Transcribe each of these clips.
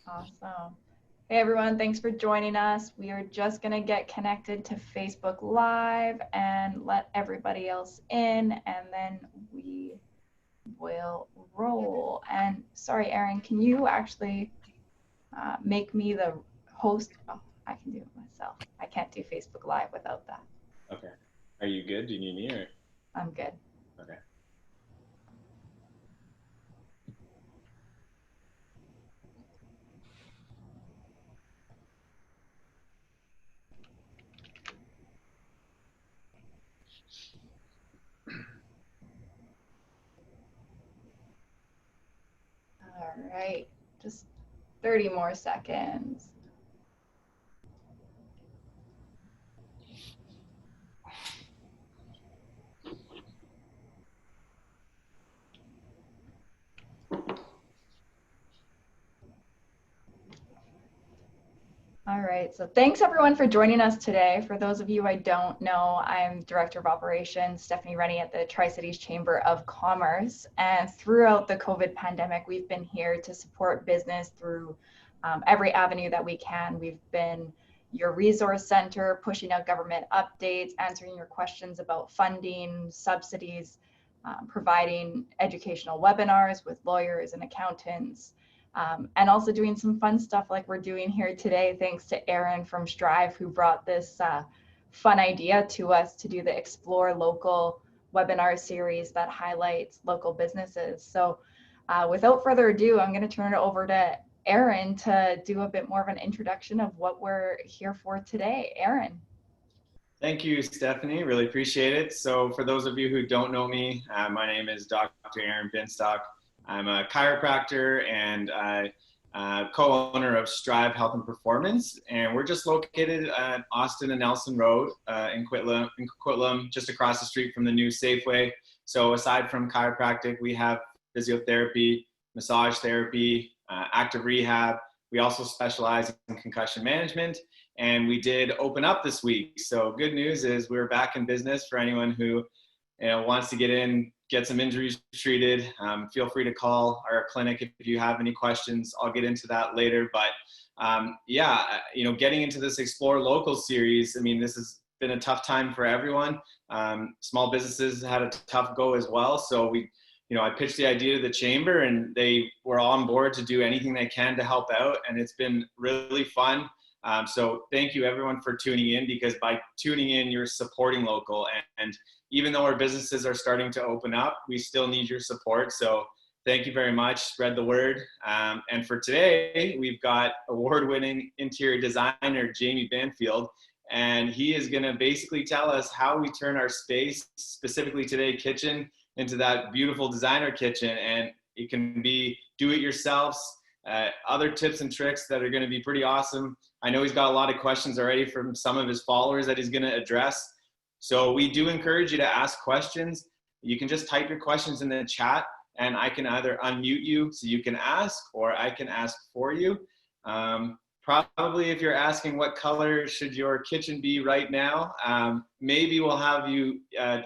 Awesome. Hey everyone, thanks for joining us. We are just going to get connected to Facebook Live and let everybody else in, and then we will roll. And sorry, Erin, can you actually make me the host? Oh, I can do it myself. I can't do Facebook Live without that. Okay. Are you good? Do you need me or? I'm good. Okay. All right, just 30 more seconds. All right, so thanks everyone for joining us today. For those of you I don't know, I'm Director of Operations, Stephanie Rennie at the Tri-Cities Chamber of Commerce. And throughout the COVID pandemic, we've been here to support business through every avenue that we can. We've been your resource center, pushing out government updates, answering your questions about funding, subsidies, providing educational webinars with lawyers and accountants, and also doing some fun stuff like we're doing here today, thanks to Erin from Strive, who brought this fun idea to us to do the Explore Local webinar series that highlights local businesses. So without further ado, I'm going to turn it over to Erin to do a bit more of an introduction of what we're here for today. Erin. Thank you, Stephanie. Really appreciate it. So for those of you who don't know me, my name is Dr. Aaron Binstock. I'm a chiropractor and co-owner of Strive Health and Performance. And we're just located at Austin and Nelson Road in Coquitlam, just across the street from the new Safeway. So aside from chiropractic, we have physiotherapy, massage therapy, active rehab. We also specialize in concussion management. And we did open up this week. So good news is we're back in business for anyone who wants to get in, get some injuries treated. Feel free to call our clinic if you have any questions. I'll get into that later. But getting into this Explore Local series, I mean, this has been a tough time for everyone. Small businesses had a tough go as well. So I pitched the idea to the chamber and they were on board to do anything they can to help out. And it's been really fun. So thank you everyone for tuning in, because by tuning in, you're supporting local. And even though our businesses are starting to open up, we still need your support. So thank you very much. Spread the word. And for today, we've got award-winning interior designer, Jamie Banfield, and he is going to basically tell us how we turn our space, specifically today, kitchen, into that beautiful designer kitchen. And it can be do-it-yourselves, other tips and tricks that are going to be pretty awesome. I know he's got a lot of questions already from some of his followers that he's going to address. So we do encourage you to ask questions. You can just type your questions in the chat and I can either unmute you so you can ask, or I can ask for you. Probably if you're asking what color should your kitchen be right now, maybe we'll have you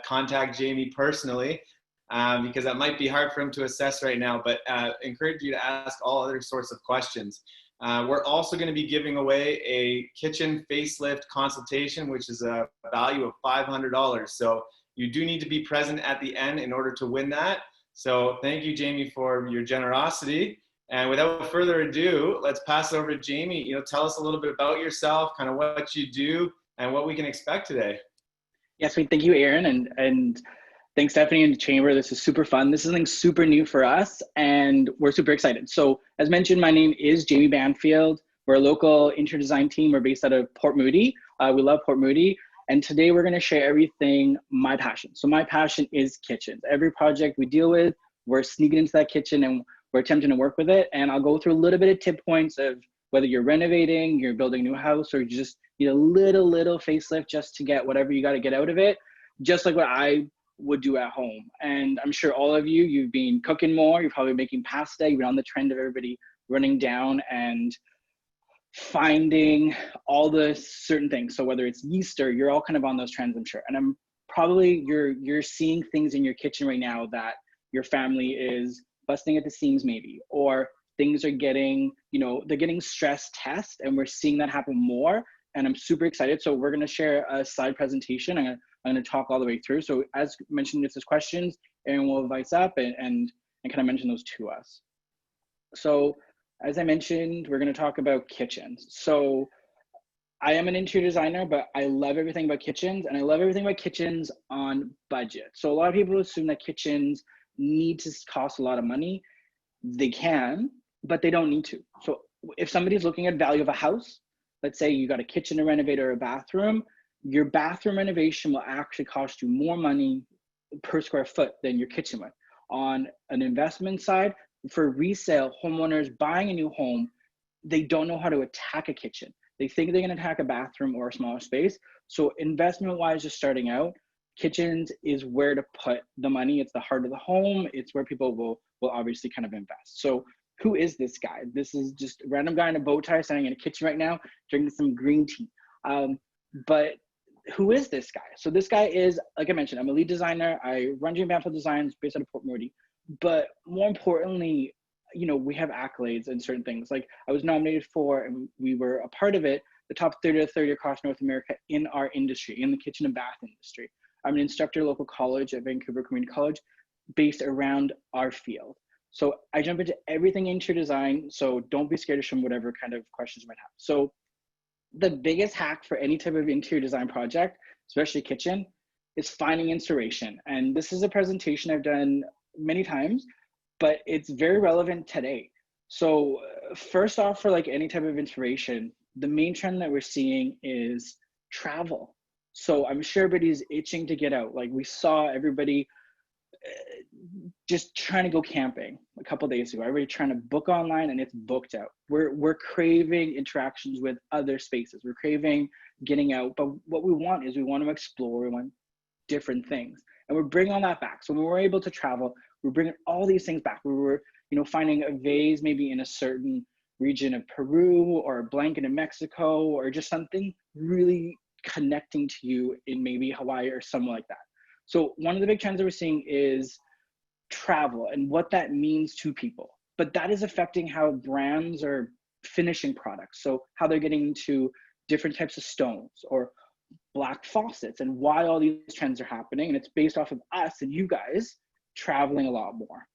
contact Jamie personally, because that might be hard for him to assess right now, but encourage you to ask all other sorts of questions. We're also going to be giving away a kitchen facelift consultation, which is a value of $500. So you do need to be present at the end in order to win that. So thank you, Jamie, for your generosity. And without further ado, let's pass over to Jamie. Tell us a little bit about yourself, kind of what you do, and what we can expect today. Yes, thank you, Aaron, and thanks, Stephanie, and the chamber. This is super fun. This is something super new for us, and we're super excited. So, as mentioned, my name is Jamie Banfield. We're a local interior design team. We're based out of Port Moody. We love Port Moody. And today we're going to share everything, my passion. So my passion is kitchens. Every project we deal with, we're sneaking into that kitchen and we're attempting to work with it. And I'll go through a little bit of tip points of whether you're renovating, you're building a new house, or you just need a little facelift just to get whatever you got to get out of it, just like what I would do at home. And I'm sure all of you, you've been cooking more, you're probably making pasta, you've been on the trend of everybody running down and finding all the certain things. So whether it's yeaster, you're all kind of on those trends, I'm sure. And I'm probably, you're seeing things in your kitchen right now that your family is busting at the seams maybe, or things are getting, they're getting stress test, and we're seeing that happen more. And I'm super excited. So we're going to share a slide presentation. I'm going to talk all the way through. So as mentioned, if there's questions, Aaron will advise up and kind of mention those to us. So as I mentioned, we're going to talk about kitchens. So I am an interior designer, but I love everything about kitchens, and I love everything about kitchens on budget. So a lot of people assume that kitchens need to cost a lot of money. They can, but they don't need to. So if somebody's looking at value of a house, let's say you got a kitchen to renovate or a bathroom, your bathroom renovation will actually cost you more money per square foot than your kitchen would. On an investment side, for resale, homeowners buying a new home, they don't know how to attack a kitchen. They think they're going to attack a bathroom or a smaller space. So investment-wise, just starting out, kitchens is where to put the money. It's the heart of the home. It's where people will obviously kind of invest. So who is this guy? This is just a random guy in a bow tie standing in a kitchen right now, drinking some green tea. But who is this guy? So this guy is, like I mentioned, I'm a lead designer. I run Banfield Designs based out of Port Moody. But more importantly, we have accolades and certain things. Like I was nominated for, and we were a part of it, the top 30 to 30 across North America in our industry, in the kitchen and bath industry. I'm an instructor at a local college at Vancouver Community College based around our field. So I jump into everything interior design. So don't be scared to show them whatever kind of questions you might have. So the biggest hack for any type of interior design project, especially kitchen, is finding inspiration. And this is a presentation I've done many times, but it's very relevant today. So first off, for like any type of inspiration, the main trend that we're seeing is travel. So I'm sure everybody's itching to get out. Like we saw everybody just trying to go camping a couple of days ago. Everybody trying to book online and it's booked out. We're craving interactions with other spaces. We're craving getting out, but what we want is we want to explore, we want different things. And we're bringing all that back. So when we're able to travel, we're bringing all these things back. We were, finding a vase maybe in a certain region of Peru, or a blanket in Mexico, or just something really connecting to you in maybe Hawaii or somewhere like that. So one of the big trends that we're seeing is travel and what that means to people. But that is affecting how brands are finishing products. So how they're getting into different types of stones or black faucets, and why all these trends are happening. And it's based off of us and you guys traveling a lot more.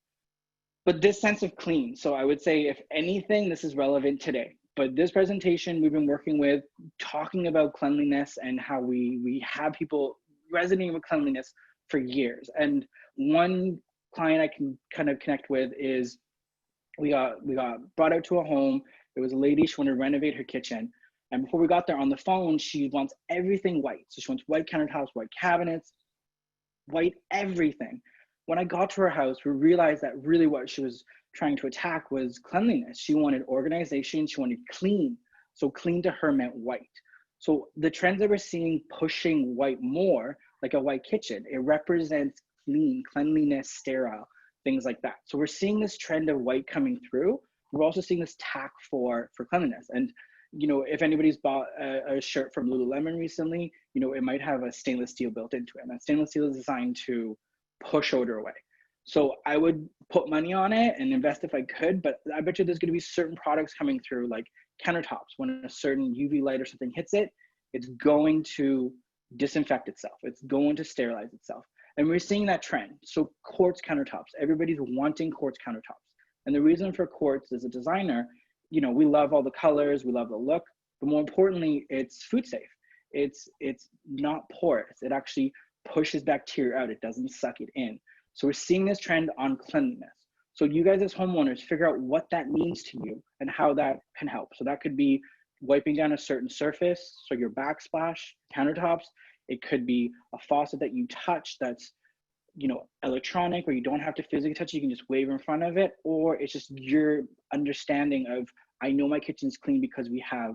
But this sense of clean. So I would say, if anything, this is relevant today. But this presentation, we've been working with talking about cleanliness and how we have people resonating with cleanliness for years. And one client I can kind of connect with is we got brought out to a home. It was a lady, she wanted to renovate her kitchen. And before we got there on the phone, she wants everything white. So she wants white countertops, white cabinets, white everything. When I got to her house, we realized that really what she was trying to attack was cleanliness. She wanted organization, she wanted clean. So clean to her meant white. So the trends that we're seeing pushing white more, like a white kitchen, it represents clean, cleanliness, sterile, things like that. So we're seeing this trend of white coming through. We're also seeing this tack for cleanliness. And if anybody's bought a shirt from Lululemon recently, it might have a stainless steel built into it. And that stainless steel is designed to push odor away. So I would put money on it and invest if I could, but I bet you there's going to be certain products coming through, like countertops. When a certain UV light or something hits it, it's going to disinfect itself. It's going to sterilize itself. And we're seeing that trend. So quartz countertops, everybody's wanting quartz countertops. And the reason for quartz as a designer, we love all the colors, we love the look, but more importantly, it's food safe. It's not porous. It actually pushes bacteria out. It doesn't suck it in. So we're seeing this trend on cleanliness. So you guys as homeowners, figure out what that means to you and how that can help. So that could be wiping down a certain surface, so your backsplash, countertops. It could be a faucet that you touch that's electronic, where you don't have to physically touch it, you can just wave in front of it. Or it's just your understanding of, I know my kitchen's clean because we have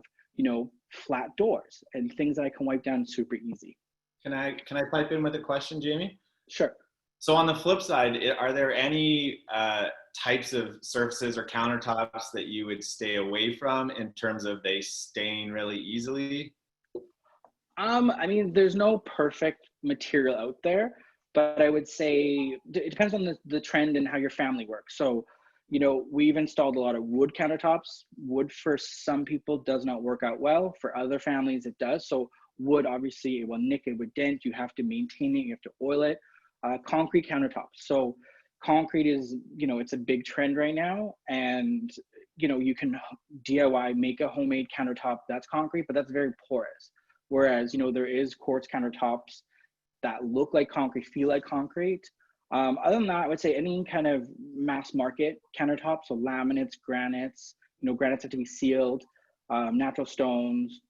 flat doors and things that I can wipe down super easy. Can I pipe in with a question, Jamie? Sure. So on the flip side, are there any types of surfaces or countertops that you would stay away from in terms of they stain really easily? There's no perfect material out there, but I would say it depends on the trend and how your family works. So, You know, we've installed a lot of wood countertops. Wood for some people does not work out well. For other families, it does. So wood, obviously, it will nick, it would dent. You have to maintain it. You have to oil it. Concrete countertops. So concrete is, you know, it's a big trend right now. And, you know, you can DIY, make a homemade countertop that's concrete, but that's very porous. Whereas, you know, there is quartz countertops that look like concrete, feel like concrete. Other than that, I would say any kind of mass market countertop, so laminates, granites, you know, granites have to be sealed, natural stones,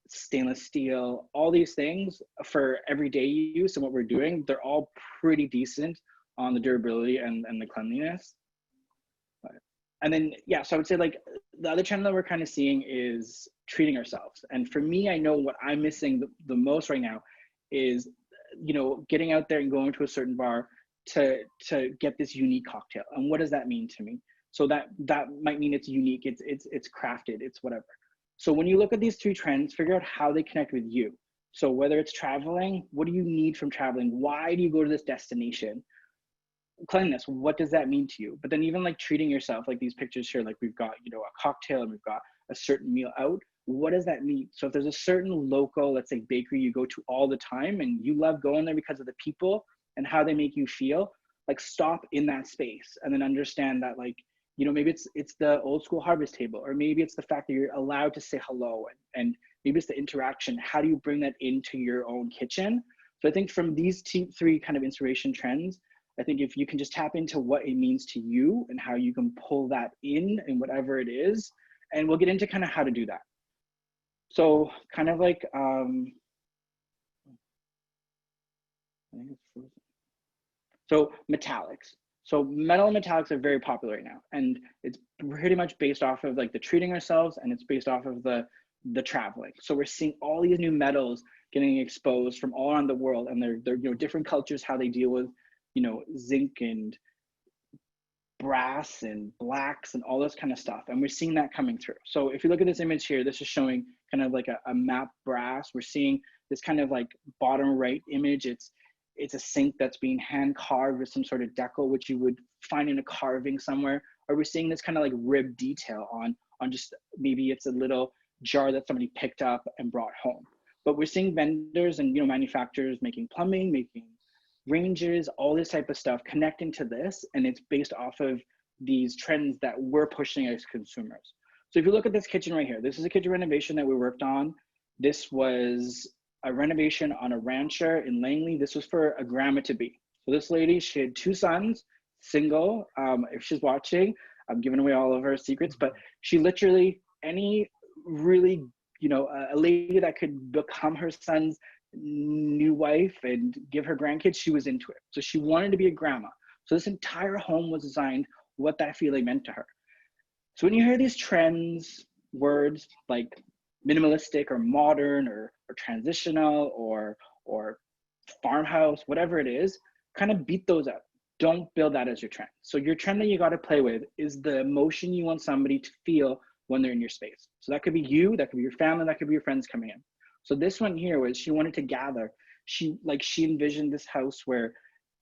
stainless steel, all these things for everyday use and what we're doing, they're all pretty decent on the durability and the cleanliness. And then, yeah, so I would say like the other trend that we're kind of seeing is treating ourselves. And for me, I know what I'm missing the most right now is, you know, getting out there and going to a certain bar to get this unique cocktail. And what does that mean to me? So that might mean it's unique, it's crafted, it's whatever. So when you look at these three trends, figure out how they connect with you. So whether it's traveling, what do you need from traveling? Why do you go to this destination? Cleanliness, what does that mean to you? But then even like treating yourself, like these pictures here, like we've got, you know, a cocktail and we've got a certain meal out. What does that mean? So if there's a certain local, let's say bakery you go to all the time and you love going there because of the people and how they make you feel, like stop in that space and then understand that, like, you know, maybe it's the old school harvest table, or maybe it's the fact that you're allowed to say hello, and maybe it's the interaction. How do you bring that into your own kitchen? So I think from these three kind of inspiration trends, I think if you can just tap into what it means to you and how you can pull that in whatever it is, and we'll get into kind of how to do that. So kind of like, I think it's frozen. So metallics. So metal and metallics are very popular right now. And it's pretty much based off of like the treating ourselves, and it's based off of the traveling. So we're seeing all these new metals getting exposed from all around the world, and they're you know, different cultures, how they deal with, you know, zinc and brass and blacks and all this kind of stuff. And we're seeing that coming through. So if you look at this image here, this is showing kind of like a matte brass. We're seeing this kind of like bottom right image. It's a sink that's being hand carved with some sort of decal, which you would find in a carving somewhere. Or we're seeing this kind of like rib detail on just, maybe it's a little jar that somebody picked up and brought home. But we're seeing vendors and, you know, manufacturers making plumbing, making ranges, all this type of stuff connecting to this. And it's based off of these trends that we're pushing as consumers. So if you look at this kitchen right here, this is a kitchen renovation that we worked on. This was a renovation on a rancher in Langley. This was for a grandma to be. So this lady, she had 2 sons, single. If she's watching, I'm giving away all of her secrets, but she literally, any really, you know, a lady that could become her son's new wife and give her grandkids, she was into it. So she wanted to be a grandma. So this entire home was designed what that feeling meant to her. So when you hear these trends, words like minimalistic or modern or transitional or farmhouse, whatever it is, kind of beat those out. Don't build that as your trend. So your trend that you got to play with is the emotion you want somebody to feel when they're in your space. So that could be you, that could be your family, that could be your friends coming in. So this one here was, she wanted to gather. She envisioned this house where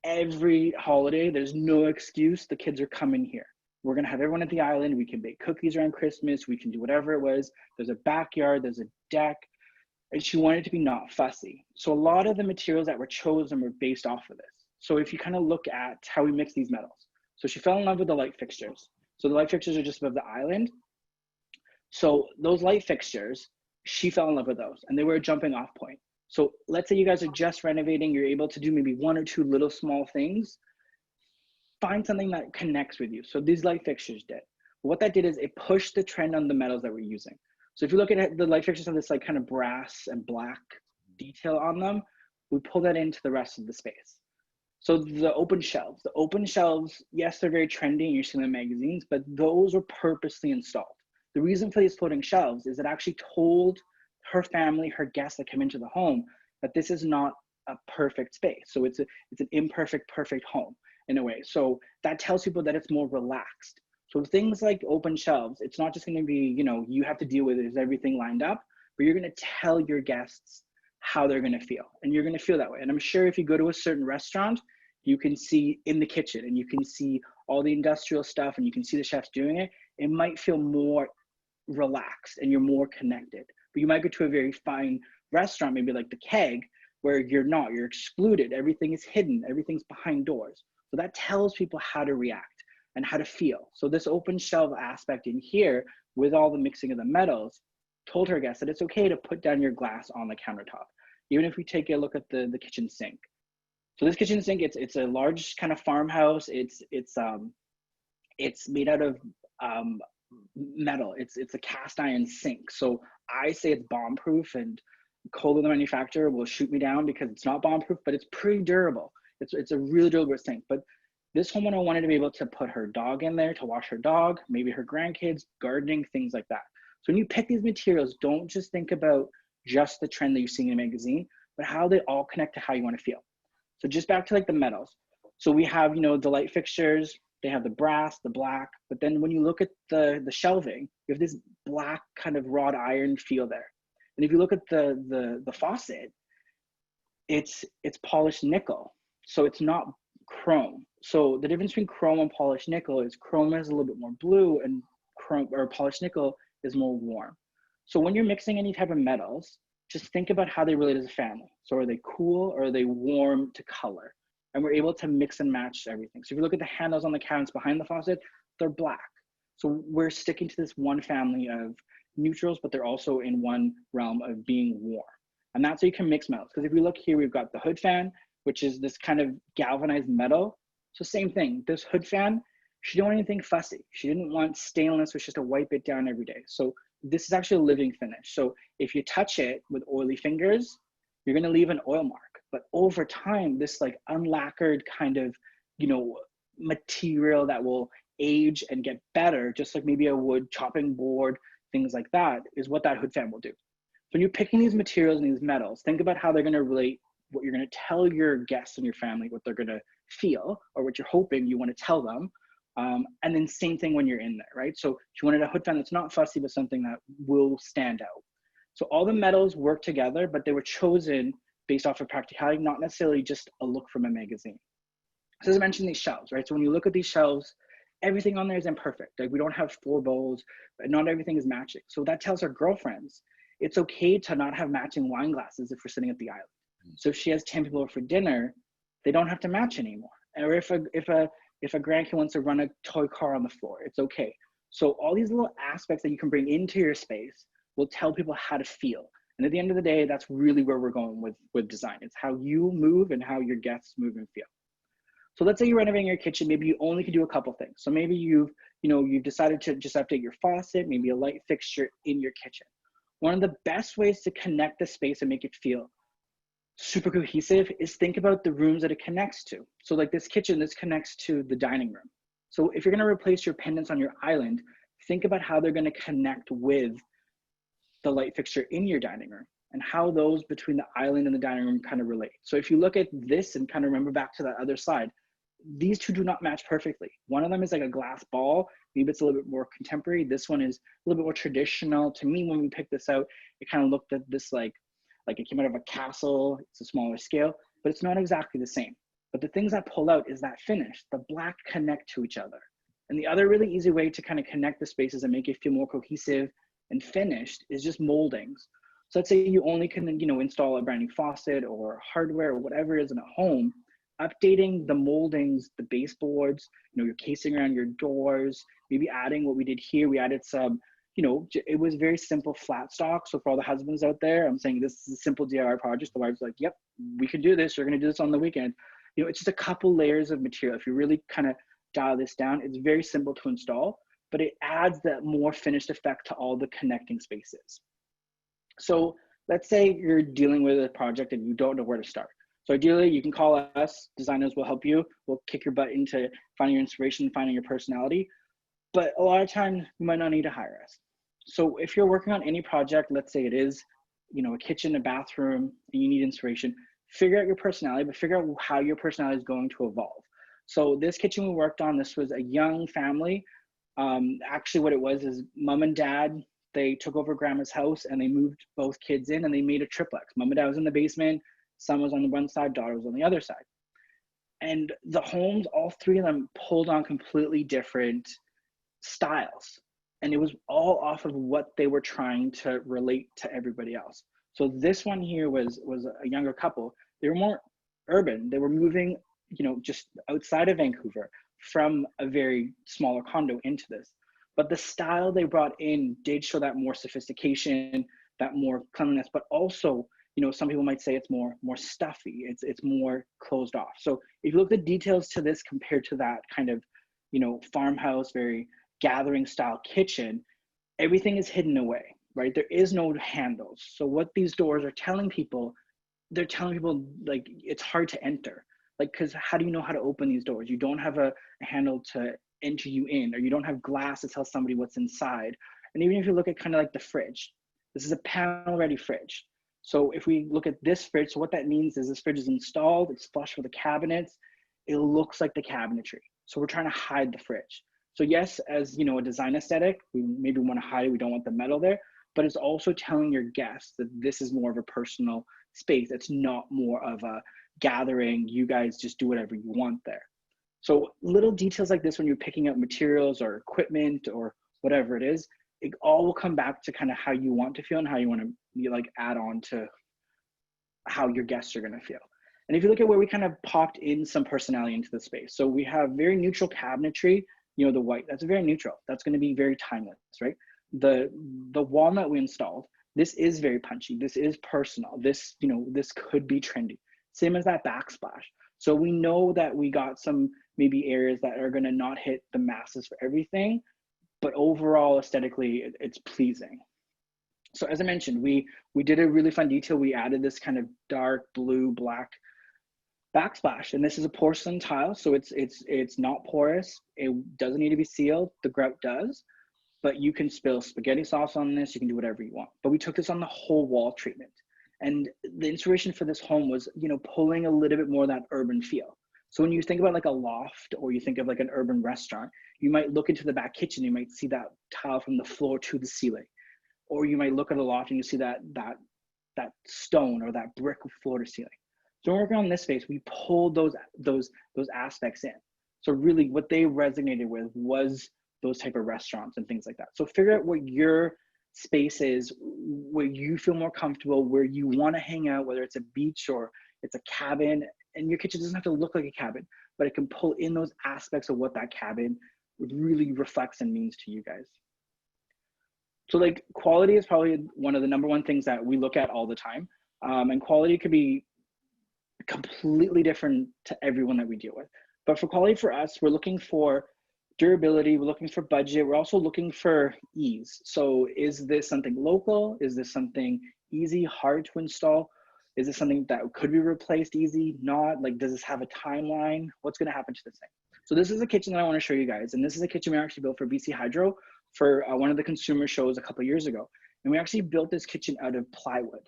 every holiday, there's no excuse, the kids are coming here. We're gonna have everyone at the island. We can bake cookies around Christmas. We can do whatever it was. There's a backyard, there's a deck. And she wanted to be not fussy. So a lot of the materials that were chosen were based off of this. So if you kind of look at how we mix these metals. So she fell in love with the light fixtures. So the light fixtures are just above the island. So those light fixtures, she fell in love with those, and they were a jumping off point. So let's say you guys are just renovating, you're able to do maybe 1 or 2 little small things. Find something that connects with you. So these light fixtures did. What that did is it pushed the trend on the metals that we're using. So if you look at it, the light fixtures have this like kind of brass and black detail on them. We pull that into the rest of the space. So the open shelves, yes, they're very trendy. You're seeing them in magazines, but those were purposely installed. The reason for these floating shelves is it actually told her family, her guests that come into the home, that this is not a perfect space. So it's an imperfect, perfect home in a way. So that tells people that it's more relaxed. So things like open shelves, it's not just going to be, you know, you have to deal with it, is everything lined up, but you're going to tell your guests how they're going to feel, and you're going to feel that way. And I'm sure if you go to a certain restaurant, you can see in the kitchen and you can see all the industrial stuff and you can see the chefs doing it, it might feel more relaxed and you're more connected. But you might go to a very fine restaurant, maybe like the Keg, where you're not, you're excluded, everything is hidden, everything's behind doors. So that tells people how to react and how to feel. So this open shelf aspect in here with all the mixing of the metals told her guests that it's okay to put down your glass on the countertop. Even if we take a look at the kitchen sink. So this kitchen sink, it's a large kind of farmhouse. It's made out of metal. It's a cast iron sink. So I say it's bomb proof, and Kohler, the manufacturer, will shoot me down because it's not bomb proof, but it's pretty durable. It's a really durable sink. But this homeowner wanted to be able to put her dog in there to wash her dog, maybe her grandkids, gardening, things like that. So when you pick these materials, don't just think about just the trend that you're seeing in a magazine, but how they all connect to how you want to feel. So just back to like the metals. So we have, the light fixtures, they have the brass, the black, but then when you look at the shelving, you have this black kind of wrought iron feel there. And if you look at the faucet, it's polished nickel. So it's not chrome. So the difference between chrome and polished nickel is chrome is a little bit more blue and chrome or polished nickel is more warm. So when you're mixing any type of metals, just think about how they relate as a family. So are they cool or are they warm to color? And we're able to mix and match everything. So if you look at the handles on the cabinets behind the faucet, they're black. So we're sticking to this one family of neutrals, but they're also in one realm of being warm. And that's how you can mix metals. Because if we look here, we've got the hood fan, which is this kind of galvanized metal. So same thing, this hood fan, she didn't want anything fussy. She didn't want stainless, which is to wipe it down every day. So this is actually a living finish. So if you touch it with oily fingers, you're gonna leave an oil mark. But over time, this like unlacquered kind of, material that will age and get better, just like maybe a wood chopping board, things like that, is what that hood fan will do. So when you're picking these materials and these metals, think about how they're gonna relate, what you're gonna tell your guests and your family, what they're gonna feel, or what you're hoping you wanna tell them. And then same thing when you're in there, right? So she wanted a hood fan that's not fussy, but something that will stand out. So all the metals work together, but they were chosen based off of practicality, not necessarily just a look from a magazine. So as I mentioned, these shelves, right? So when you look at these shelves, everything on there is imperfect. Like we don't have 4 bowls, but not everything is matching. So that tells our girlfriends, it's okay to not have matching wine glasses if we're sitting at the island. So if she has 10 people over for dinner, they don't have to match anymore. Or if a grandkid wants to run a toy car on the floor, it's okay. So all these little aspects that you can bring into your space will tell people how to feel. And at the end of the day, that's really where we're going with design. It's how you move and how your guests move and feel. So let's say you're renovating your kitchen. Maybe you only can do a couple things. So maybe you've decided to just update your faucet, maybe a light fixture in your kitchen. One of the best ways to connect the space and make it feel super cohesive is think about the rooms that it connects to. So like this kitchen, this connects to the dining room. So if you're gonna replace your pendants on your island, think about how they're gonna connect with the light fixture in your dining room and how those between the island and the dining room kind of relate. So if you look at this and kind of remember back to that other slide, these two do not match perfectly. One of them is like a glass ball. Maybe it's a little bit more contemporary. This one is a little bit more traditional. To me, when we picked this out, it kind of looked at this like it came out of a castle. It's a smaller scale, but it's not exactly the same. But the things that pull out is that finish. The black connect to each other. And the other really easy way to kind of connect the spaces and make it feel more cohesive and finished is just moldings. So let's say you only can, install a brand new faucet or hardware or whatever it is in a home, updating the moldings, the baseboards, your casing around your doors, maybe adding what we did here. We added some, it was very simple flat stock. So for all the husbands out there, I'm saying this is a simple DIY project. The wife's like, yep, we can do this. We're going to do this on the weekend. It's just a couple layers of material. If you really kind of dial this down, it's very simple to install, but it adds that more finished effect to all the connecting spaces. So let's say you're dealing with a project and you don't know where to start. So ideally, you can call us. Designers will help you. We'll kick your butt into finding your inspiration, finding your personality. But a lot of times, you might not need to hire us. So if you're working on any project, let's say it is, a kitchen, a bathroom, and you need inspiration, figure out your personality, but figure out how your personality is going to evolve. So this kitchen we worked on, this was a young family. Actually, what it was is mom and dad, they took over grandma's house and they moved both kids in and they made a triplex. Mom and dad was in the basement. Son was on the one side, daughter was on the other side. And the homes, all three of them pulled on completely different styles. And it was all off of what they were trying to relate to everybody else. So this one here was a younger couple. They were more urban. They were moving, just outside of Vancouver from a very smaller condo into this. But the style they brought in did show that more sophistication, that more cleanliness, but also, some people might say it's more stuffy. It's more closed off. So if you look at the details to this compared to that kind of, farmhouse, very gathering style kitchen, everything is hidden away, right? There is no handles. So what these doors are telling people, they're telling people like it's hard to enter. Like, because how do you know how to open these doors? You don't have a handle to enter you in, or you don't have glass to tell somebody what's inside. And even if you look at kind of like the fridge, this is a panel ready fridge. So if we look at this fridge, so what that means is this fridge is installed, it's flush with the cabinets, it looks like the cabinetry. So we're trying to hide the fridge. So yes, as a design aesthetic, we maybe want to hide it, we don't want the metal there, but it's also telling your guests that this is more of a personal space. It's not more of a gathering, you guys just do whatever you want there. So little details like this when you're picking up materials or equipment or whatever it is, it all will come back to kind of how you want to feel and how you want to add on to how your guests are going to feel. And if you look at where we kind of popped in some personality into the space, so we have very neutral cabinetry, the white, that's very neutral. That's going to be very timeless, right? The walnut we installed, this is very punchy. This is personal. This, this could be trendy. Same as that backsplash. So we know that we got some maybe areas that are going to not hit the masses for everything, but overall aesthetically it's pleasing. So as I mentioned, we did a really fun detail. We added this kind of dark blue, black backsplash, and this is a porcelain tile, so it's not porous. It doesn't need to be sealed. The grout does, but you can spill spaghetti sauce on this. You can do whatever you want. But we took this on the whole wall treatment, and the inspiration for this home was, pulling a little bit more of that urban feel. So when you think about like a loft, or you think of like an urban restaurant, you might look into the back kitchen. You might see that tile from the floor to the ceiling, or you might look at a loft and you see that stone or that brick floor to ceiling. So when we're working on this space, we pulled those aspects in. So really what they resonated with was those type of restaurants and things like that. So figure out what your space is, where you feel more comfortable, where you want to hang out, whether it's a beach or it's a cabin. And your kitchen doesn't have to look like a cabin, but it can pull in those aspects of what that cabin really reflects and means to you guys. So like quality is probably one of the number one things that we look at all the time. And quality could be completely different to everyone that we deal with. But for quality for us, we're looking for durability, we're looking for budget, we're also looking for ease. So is this something local? Is this something easy, hard to install? Is this something that could be replaced easy, not? Like, does this have a timeline? What's gonna happen to this thing? So this is a kitchen that I wanna show you guys. And this is a kitchen we actually built for BC Hydro for one of the consumer shows a couple of years ago. And we actually built this kitchen out of plywood.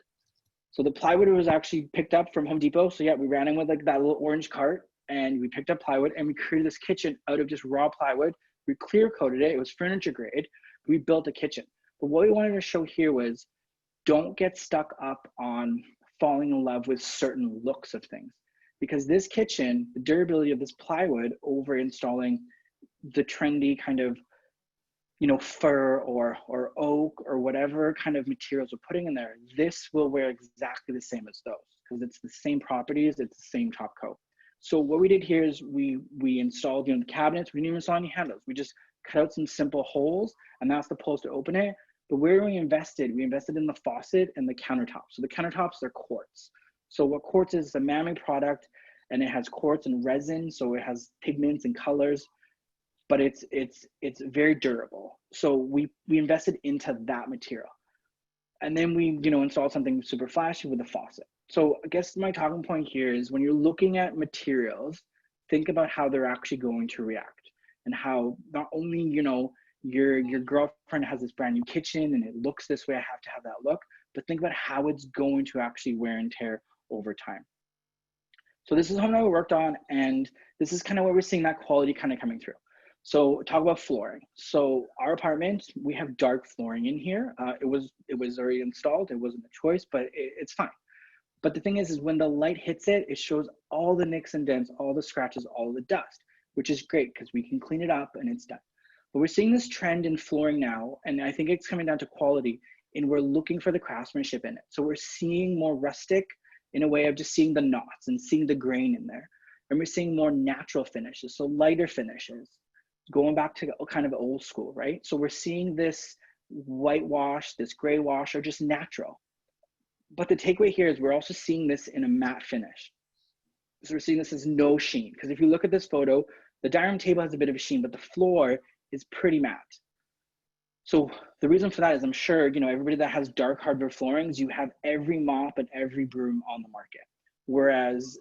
So the plywood was actually picked up from Home Depot. So yeah, we ran in with like that little orange cart and we picked up plywood and we created this kitchen out of just raw plywood. We clear coated it. It was furniture grade. We built a kitchen. But what we wanted to show here was don't get stuck up on falling in love with certain looks of things. Because this kitchen, the durability of this plywood over installing the trendy kind of, fir or oak or whatever kind of materials we're putting in there, this will wear exactly the same as those because it's the same properties, it's the same top coat. So what we did here is we installed the cabinets. We didn't even install any handles. We just cut out some simple holes and that's the post to open it. But where we invested in the faucet and the countertops. So the countertops are quartz. So what quartz is a man-made product and it has quartz and resin. So it has pigments and colors, but it's very durable. So we invested into that material. And then we, installed something super flashy with a faucet. So I guess my talking point here is when you're looking at materials, think about how they're actually going to react and how not only, your girlfriend has this brand new kitchen and it looks this way, I have to have that look, but think about how it's going to actually wear and tear over time. So this is how we worked on, and this is kind of where we're seeing that quality kind of coming through. So talk about flooring. So our apartment, we have dark flooring in here. It was already installed. It wasn't a choice, but it's fine. But the thing is when the light hits it, it shows all the nicks and dents, all the scratches, all the dust, which is great because we can clean it up and it's done. But we're seeing this trend in flooring now, and I think it's coming down to quality, and we're looking for the craftsmanship in it. So we're seeing more rustic in a way of just seeing the knots and seeing the grain in there. And we're seeing more natural finishes, so lighter finishes, going back to kind of old school, right? So we're seeing this whitewash, this gray wash, or just natural. But the takeaway here is we're also seeing this in a matte finish. So we're seeing this as no sheen, because if you look at this photo, the dining room table has a bit of a sheen, but the floor is pretty matte. So the reason for that is I'm sure, you know, everybody that has dark hardwood floorings, you have every mop and every broom on the market. Whereas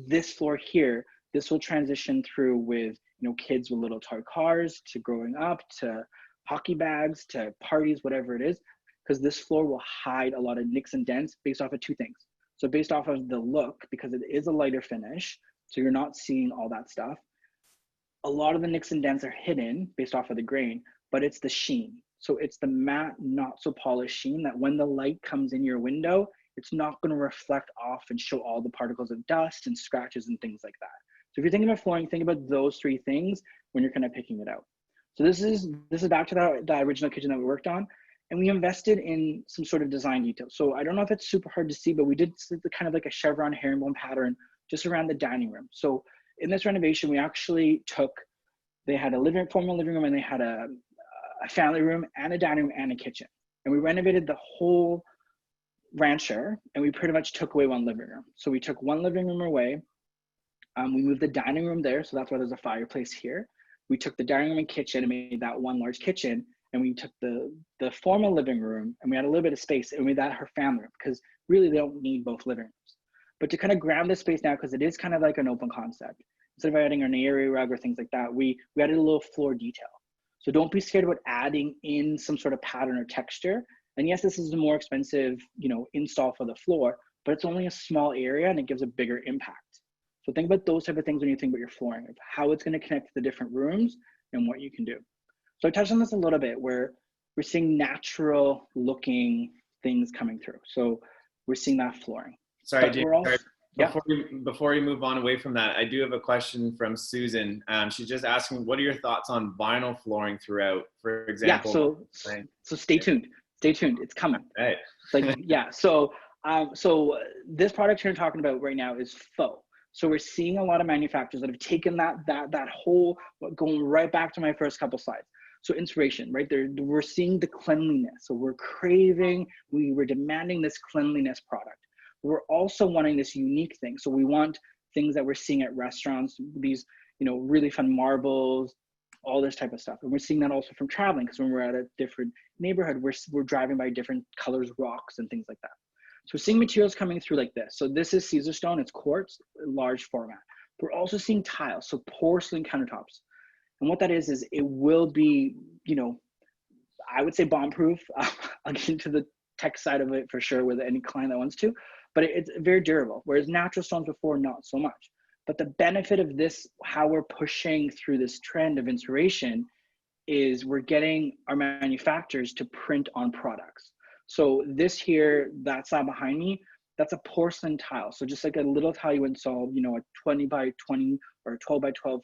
this floor here, this will transition through with, you know, kids with little toy cars to growing up to hockey bags to parties, whatever it is, because this floor will hide a lot of nicks and dents based off of two things. So based off of the look, because it is a lighter finish, so you're not seeing all that stuff. A lot of the nicks and dents are hidden based off of the grain, but it's the sheen. So it's the matte, not so polished sheen that when the light comes in your window, it's not going to reflect off and show all the particles of dust and scratches and things like that. So if you're thinking about flooring, think about those three things when you're kind of picking it out. So this is back to the original kitchen that we worked on, and we invested in some sort of design detail. So I don't know if it's super hard to see, but we did kind of like a chevron herringbone pattern just around the dining room. So in this renovation, we actually they had a formal living room, and they had a family room and a dining room and a kitchen. And we renovated the whole rancher, and we pretty much took away one living room. So we took one living room away. We moved the dining room there, so that's why there's a fireplace here. We took the dining room and kitchen and made that one large kitchen, and we took the formal living room, and we had a little bit of space, and we made that her family room, because really they don't need both living rooms. But to kind of ground this space now, because it is kind of like an open concept, instead of adding an area rug or things like that, we added a little floor detail. So don't be scared about adding in some sort of pattern or texture. And yes, this is a more expensive, you know, install for the floor, but it's only a small area and it gives a bigger impact. So think about those type of things when you think about your flooring, of how it's going to connect to the different rooms and what you can do. So I touched on this a little bit, where we're seeing natural looking things coming through. So we're seeing that flooring. Sorry, James, yeah. Before you move on away from that, I do have a question from Susan. She's just asking, what are your thoughts on vinyl flooring throughout, for example? Yeah, so stay tuned. Stay tuned. It's coming. Right. Like, yeah. So this product you're talking about right now is faux. So we're seeing a lot of manufacturers that have taken that whole, going right back to my first couple slides. So inspiration, right there, we're seeing the cleanliness. So we're demanding this cleanliness product. We're also wanting this unique thing. So we want things that we're seeing at restaurants, these, you know, really fun marbles, all this type of stuff. And we're seeing that also from traveling, because when we're at a different neighborhood, we're driving by different colors, rocks, and things like that. So we're seeing materials coming through like this. So this is Caesar stone, it's quartz, large format. We're also seeing tiles, so porcelain countertops. And what that is it will be, you know, I would say bomb-proof. I'll get into the tech side of it for sure with any client that wants to, but it's very durable, whereas natural stones before, not so much. But the benefit of this, how we're pushing through this trend of inspiration, is we're getting our manufacturers to print on products. So this here, that slab behind me, that's a porcelain tile. So just like a little tile you would install, you know, a 20 by 20 or a 12 by 12,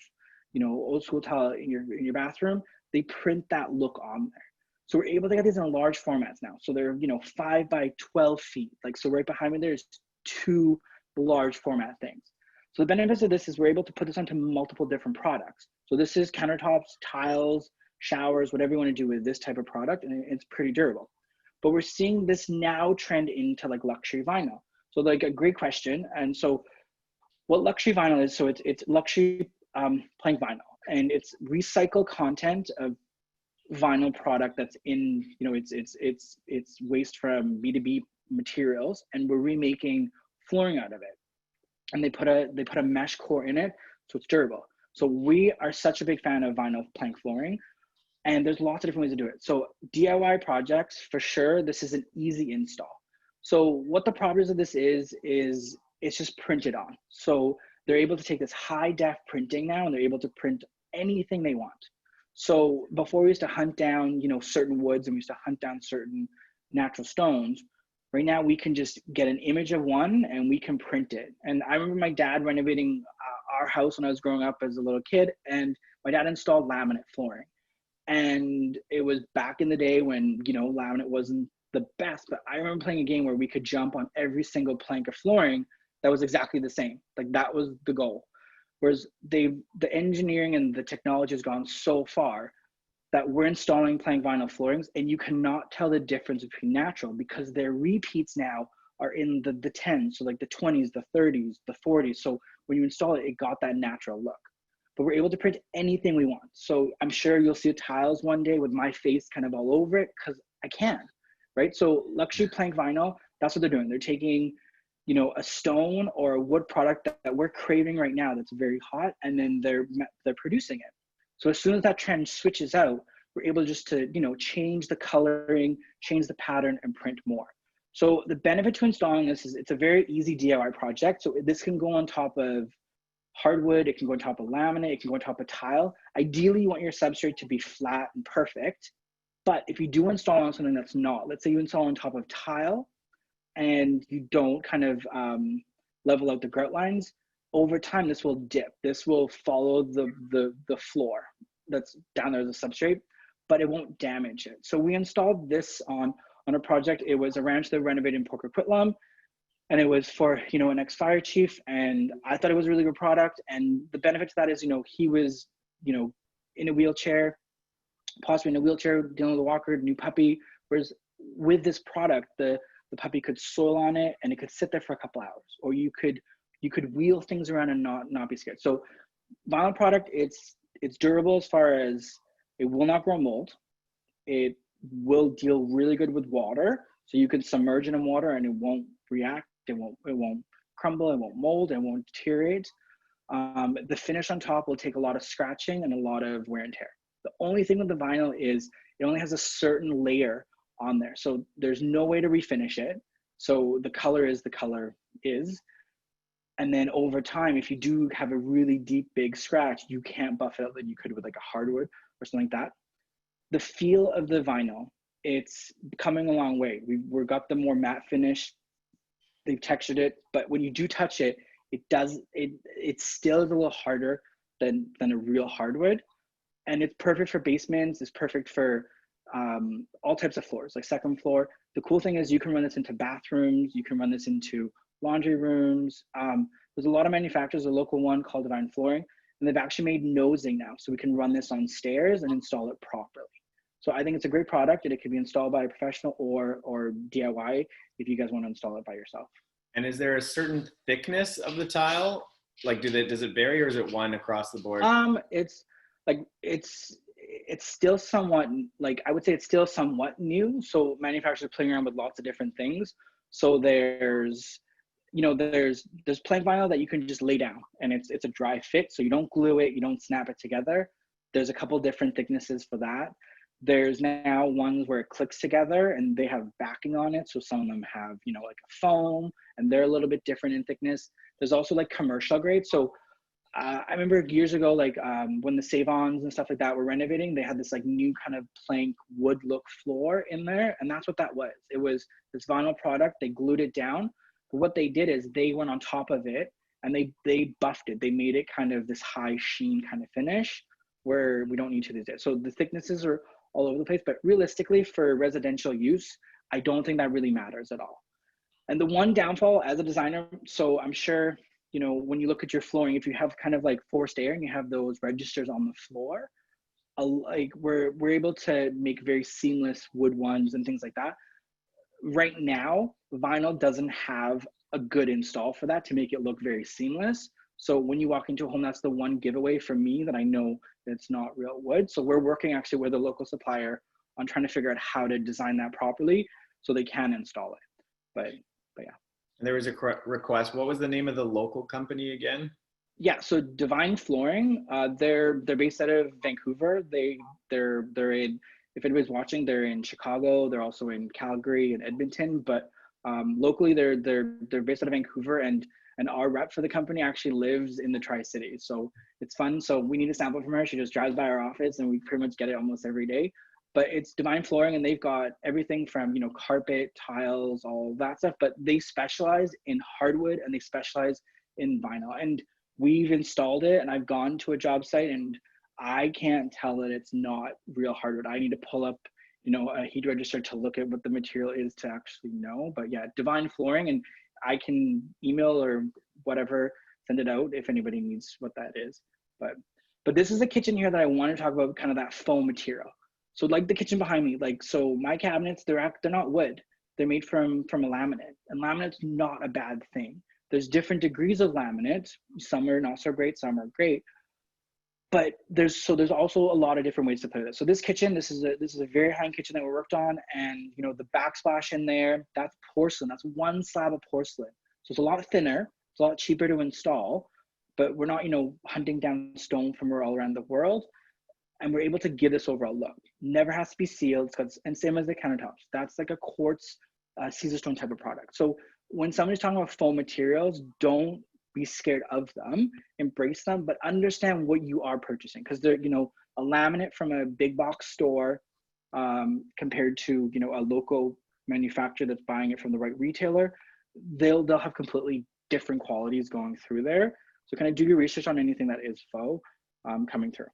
you know, old school tile in your bathroom, they print that look on there. So we're able to get these in large formats now. So they're, you know, 5 by 12 feet. Like, so right behind me, there's 2 large format things. So the benefits of this is we're able to put this onto multiple different products. So this is countertops, tiles, showers, whatever you want to do with this type of product, and it's pretty durable. But we're seeing this now trend into like luxury vinyl. So like a great question. And so what luxury vinyl is, so it's luxury plank vinyl, and it's recycled content of vinyl product that's in, you know, it's waste from B2B materials, and we're remaking flooring out of it. And they put a mesh core in it, so it's durable. So we are such a big fan of vinyl plank flooring, and there's lots of different ways to do it. So DIY projects, for sure, this is an easy install. So what the properties of this is it's just printed on. So they're able to take this high def printing now, and they're able to print anything they want. So before we used to hunt down, you know, certain woods, and we used to hunt down certain natural stones, Right now, we can just get an image of one and we can print it. And I remember my dad renovating our house when I was growing up as a little kid, and my dad installed laminate flooring. And it was back in the day when, you know, laminate wasn't the best, but I remember playing a game where we could jump on every single plank of flooring that was exactly the same. Like that was the goal. Whereas the engineering and the technology has gone so far that we're installing plank vinyl floorings and you cannot tell the difference between natural because their repeats now are in the 10s, so like the 20s, the 30s, the 40s. So when you install it, it got that natural look. But we're able to print anything we want. So I'm sure you'll see tiles one day with my face kind of all over it because I can, right? So luxury plank vinyl, that's what they're doing. They're taking, you know, a stone or a wood product that we're craving right now that's very hot, and then they're producing it. So as soon as that trend switches out, we're able just to, you know, change the coloring, change the pattern, and print more. So the benefit to installing this is it's a very easy DIY project. So this can go on top of hardwood, it can go on top of laminate, it can go on top of tile. Ideally, you want your substrate to be flat and perfect. But if you do install on something that's not, let's say you install on top of tile and you don't kind of level out the grout lines, over time, this will dip. This will follow the floor that's down there as a substrate, but it won't damage it. So we installed this on a project. It was a ranch that renovated in Port Coquitlam, and it was for, you know, an ex-fire chief. And I thought it was a really good product. And the benefit to that is, you know, he was, you know, in a wheelchair, possibly in a wheelchair, dealing with a walker, new puppy. Whereas with this product, the puppy could soil on it and it could sit there for a couple hours, or you could wheel things around and not be scared. So vinyl product, it's durable as far as it will not grow mold. It will deal really good with water. So you can submerge it in water and it won't react. It won't crumble. It won't mold. It won't deteriorate. The finish on top will take a lot of scratching and a lot of wear and tear. The only thing with the vinyl is it only has a certain layer on there. So there's no way to refinish it. So the color is the color is. And then over time, if you do have a really deep, big scratch, you can't buff it out like you could with like a hardwood or something like that. The feel of the vinyl, it's coming a long way. We've got the more matte finish. They've textured it, but when you do touch it, it still is a little harder than a real hardwood. And it's perfect for basements. It's perfect for all types of floors, like second floor. The cool thing is you can run this into bathrooms. You can run this into laundry rooms. There's a lot of manufacturers, a local one called Divine Flooring, and they've actually made nosing now. So we can run this on stairs and install it properly. So I think it's a great product, and it can be installed by a professional or DIY if you guys want to install it by yourself. And is there a certain thickness of the tile? Like, does it vary, or is it one across the board? It's still somewhat, like, I would say it's still somewhat new. So manufacturers are playing around with lots of different things. So there's plank vinyl that you can just lay down, and it's a dry fit. So you don't glue it, you don't snap it together. There's a couple different thicknesses for that. There's now ones where it clicks together and they have backing on it. So some of them have, you know, like a foam, and they're a little bit different in thickness. There's also like commercial grade. So I remember years ago, like when the Save-Ons and stuff like that were renovating, they had this like new kind of plank wood look floor in there. And that's what that was. It was this vinyl product. They glued it down. But what they did is they went on top of it and they buffed it. They made it kind of this high sheen kind of finish where we don't need to do that. So the thicknesses are all over the place, but realistically for residential use, I don't think that really matters at all. And the one downfall as a designer, so I'm sure, you know, when you look at your flooring, if you have kind of like forced air and you have those registers on the floor, like we're able to make very seamless wood ones and things like that. Right now, vinyl doesn't have a good install for that to make it look very seamless. So when you walk into a home, that's the one giveaway for me that I know that it's not real wood. So we're working actually with a local supplier on trying to figure out how to design that properly so they can install it. But yeah. And there was a request. What was the name of the local company again? Yeah, so Divine Flooring, they're based out of Vancouver. They're in, if anybody's watching, they're in Chicago. They're also in Calgary and Edmonton. But locally, they're based out of Vancouver, and our rep for the company actually lives in the Tri-Cities. So it's fun. So we need a sample from her. She just drives by our office, and we pretty much get it almost every day. but it's Divine Flooring, and they've got everything from, you know, carpet, tiles, all that stuff, but they specialize in hardwood and they specialize in vinyl. And we've installed it, and I've gone to a job site and I can't tell that it's not real hardwood. I need to pull up, you know, a heat register to look at what the material is to actually know. But yeah, Divine Flooring, and I can email or whatever, send it out if anybody needs what that is. But this is a kitchen here that I want to talk about, kind of that foam material. So like the kitchen behind me, like, so my cabinets, they're not wood. They're made from a laminate, and laminate's not a bad thing. There's different degrees of laminate. Some are not so great, some are great. But there's also a lot of different ways to put it. So this kitchen, this is a very high-end kitchen that we worked on, and you know, the backsplash in there, that's porcelain. That's one slab of porcelain. So it's a lot thinner, it's a lot cheaper to install, but we're not, you know, hunting down stone from all around the world. And we're able to give this overall look. Never has to be sealed, and same as the countertops. That's like a quartz Caesar stone type of product. So when somebody's talking about foam materials, don't be scared of them, embrace them, but understand what you are purchasing. Because they're, you know, a laminate from a big box store compared to, you know, a local manufacturer that's buying it from the right retailer, they'll have completely different qualities going through there. So kind of do your research on anything that is faux coming through.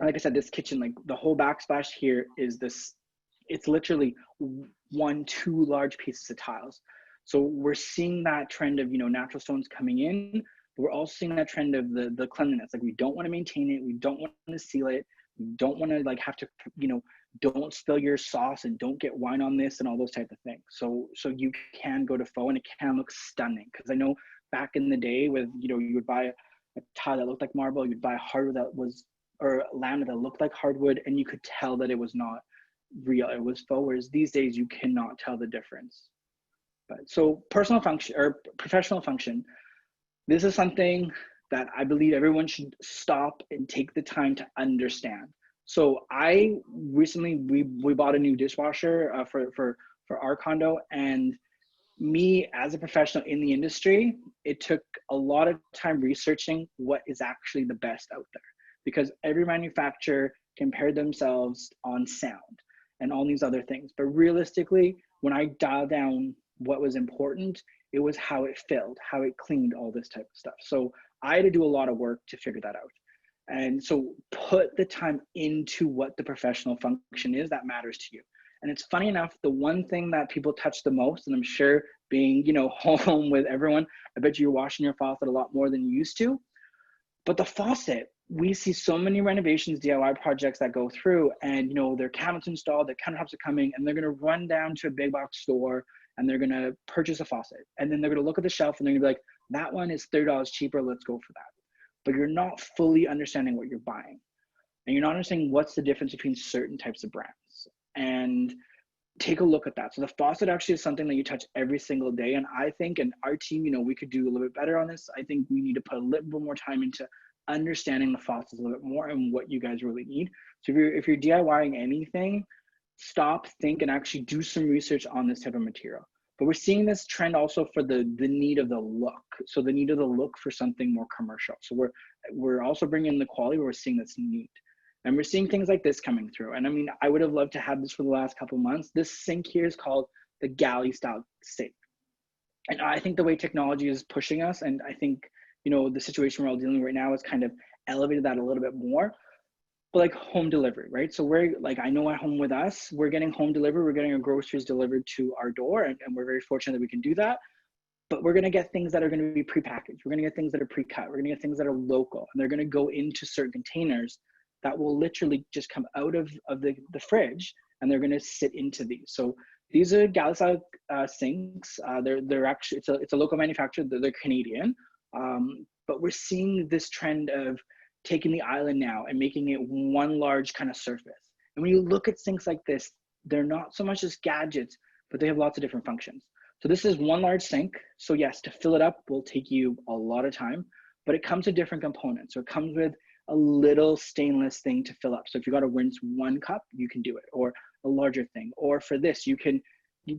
And like I said, this kitchen, like the whole backsplash here is this, it's literally 2 large pieces of tiles. So we're seeing that trend of, you know, natural stones coming in, but we're also seeing that trend of the cleanliness. Like we don't want to maintain it. We don't want to seal it. We don't want to like have to, you know, don't spill your sauce and don't get wine on this and all those type of things. So you can go to faux and it can look stunning. Cause I know back in the day with, you know, you would buy a tile that looked like marble, you'd buy hardwood that was, or laminate that looked like hardwood, and you could tell that it was not real, it was faux. Whereas these days you cannot tell the difference. But so personal function or professional function, this is something that I believe everyone should stop and take the time to understand. So I recently, we bought a new dishwasher for our condo, and me as a professional in the industry, it took a lot of time researching what is actually the best out there, because every manufacturer compared themselves on sound and all these other things. But realistically, when I dialed down what was important, it was how it filled, how it cleaned, all this type of stuff. So I had to do a lot of work to figure that out. And so put the time into what the professional function is that matters to you. And it's funny enough, the one thing that people touch the most, and I'm sure being, you know, home with everyone, I bet you're washing your faucet a lot more than you used to. But the faucet, we see so many renovations, DIY projects that go through, and you know, their cabinets installed, their countertops are coming, and they're gonna run down to a big box store and they're gonna purchase a faucet. And then they're gonna look at the shelf and they're gonna be like, that one is $30 cheaper, let's go for that. But you're not fully understanding what you're buying. And you're not understanding what's the difference between certain types of brands. And take a look at that. So the faucet actually is something that you touch every single day. And I think, and our team, you know, we could do a little bit better on this. I think we need to put a little bit more time into understanding the faucets a little bit more and what you guys really need. So if you're DIYing anything, stop, think, and actually do some research on this type of material. But we're seeing this trend also for the need of the look. So the need of the look for something more commercial. So we're also bringing in the quality, but we're seeing this need. And we're seeing things like this coming through. And I mean, I would have loved to have this for the last couple of months. This sink here is called the galley style sink. And I think the way technology is pushing us, and I think, you know, the situation we're all dealing with right now has kind of elevated that a little bit more. But like home delivery, right? So we're like, I know at home with us, we're getting home delivery, we're getting our groceries delivered to our door, and we're very fortunate that we can do that. But we're gonna get things that are gonna be prepackaged. We're gonna get things that are pre-cut. We're gonna get things that are local, and they're gonna go into certain containers that will literally just come out of the fridge, and they're gonna sit into these. So these are galley style sinks. They're actually, it's a local manufacturer, they're Canadian. But we're seeing this trend of taking the island now and making it one large kind of surface. And when you look at sinks like this, they're not so much as gadgets, but they have lots of different functions. So this is one large sink. So yes, to fill it up will take you a lot of time, but it comes with different components. So it comes with a little stainless thing to fill up. So if you got to rinse 1 cup, you can do it, or a larger thing. Or for this, you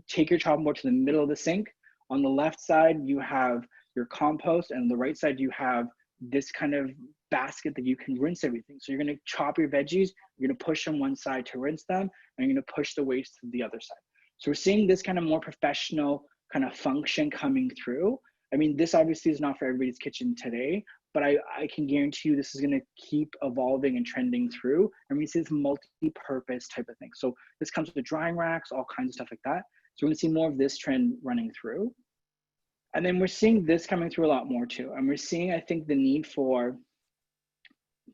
take your chopping board to the middle of the sink. On the left side, you have your compost, and on the right side, you have this kind of basket that you can rinse everything. So you're going to chop your veggies, you're going to push them one side to rinse them, and you're going to push the waste to the other side. So we're seeing this kind of more professional kind of function coming through. I mean, this obviously is not for everybody's kitchen today, but I can guarantee you this is going to keep evolving and trending through. And we see this multi-purpose type of thing. So this comes with the drying racks, all kinds of stuff like that. So we're going to see more of this trend running through. And then we're seeing this coming through a lot more too. And we're seeing, I think, the need for,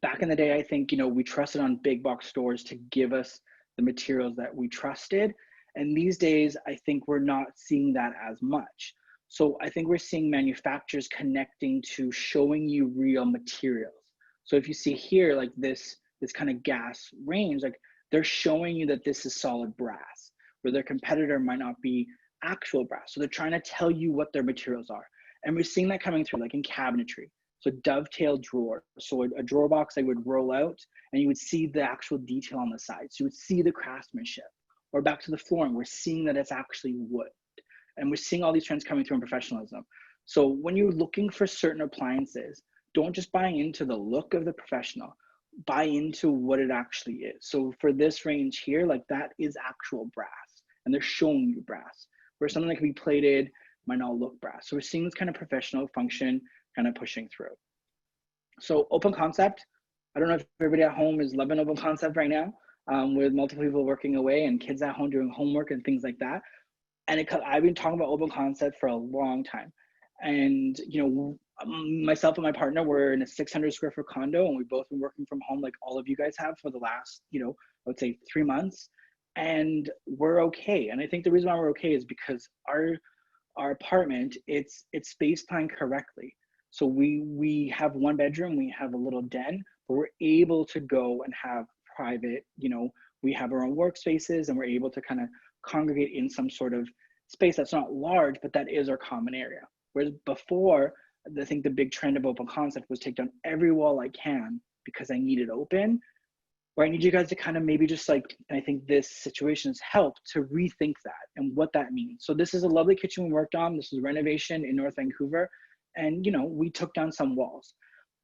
back in the day, I think, you know, we trusted on big box stores to give us the materials that we trusted. And these days, I think we're not seeing that as much. So I think we're seeing manufacturers connecting to showing you real materials. So if you see here, like this kind of gas range, like they're showing you that this is solid brass, where their competitor might not be actual brass. So they're trying to tell you what their materials are. And we're seeing that coming through, like in cabinetry. So dovetail drawer. So a drawer box they would roll out and you would see the actual detail on the side. So you would see the craftsmanship. Or back to the flooring, we're seeing that it's actually wood. And we're seeing all these trends coming through in professionalism. So when you're looking for certain appliances, don't just buy into the look of the professional, buy into what it actually is. So for this range here, like that is actual brass and they're showing you brass. Where something that can be plated might not look brass. So we're seeing this kind of professional function kind of pushing through. So open concept, I don't know if everybody at home is loving open concept right now, with multiple people working away and kids at home doing homework and things like that. And I've been talking about open concept for a long time. And, you know, myself and my partner were in a 600 square foot condo and we've both been working from home like all of you guys have for the last, you know, I would say 3 months. And we're okay. And I think the reason why we're okay is because our apartment, it's space planned correctly. So we have one bedroom, we have a little den, but we're able to go and have private, you know, we have our own workspaces and we're able to kind of congregate in some sort of space that's not large, but that is our common area. Whereas before, I think the big trend of open concept was take down every wall I can because I need it open. Or I need you guys to kind of maybe just like, and I think this situation has helped to rethink that and what that means. So this is a lovely kitchen we worked on. This is renovation in North Vancouver. And, you know, we took down some walls,